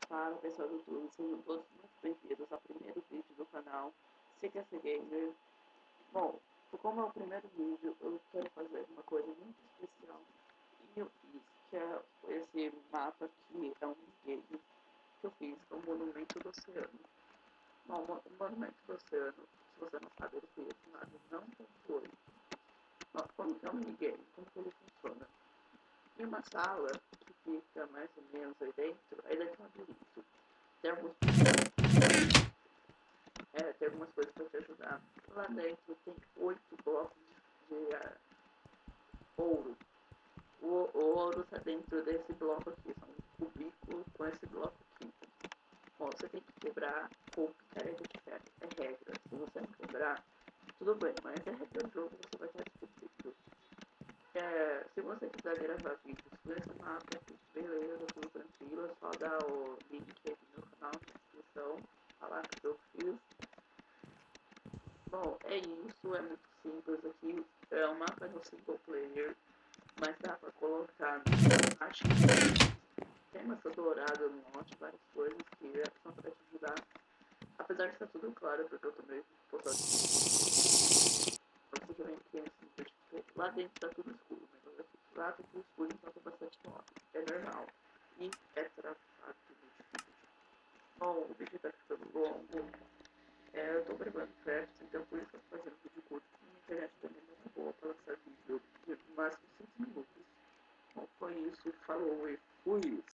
Fala pessoal do YouTube, sejam todos muito bem-vindos ao primeiro vídeo do canal CQC Gamer. Bom, como é o primeiro vídeo, eu quero fazer uma coisa muito especial e eu fiz, que é esse mapa aqui, é um game que eu fiz, é o Monumento do Oceano. Bom, o Monumento do Oceano, se você não sabe, ele foi assinado não conclui. Como é um minigame, como que ele funciona? Em uma sala que fica mais ou menos aí dentro, aí dentro é um labirinto. Tem algumas coisas para te ajudar. Lá dentro tem 8 blocos de ouro. O ouro está dentro desse bloco aqui, são um cubículo com esse bloco aqui. Bom, você tem que quebrar com picareta de ferro, é regra. Se você não quebrar, tudo bem, mas é regra do jogo, você vai estar descobrindo. Se você quiser gravar vídeos com esse mapa, beleza, tudo tranquilo, é só dar o link aqui no canal na descrição, falar que eu fiz. Bom, é isso, é muito simples aqui, é um mapa no single player, mas dá pra colocar, acho que tem massa dourada no monte, várias coisas que são pra te ajudar, apesar de estar tudo claro, porque eu tomei postado você já vem aqui assim, tipo, lá dentro tá tudo escuro, mas lá tá tudo escuro, então tem bastante mob, é normal, e é travado tudo. Bom, o vídeo tá ficando longo, eu tô gravando fast, então por isso eu tô fazendo vídeo curto. Minha internet também não é boa pra lançar vídeo de no máximo 5 minutos. Bom, foi isso. Falou e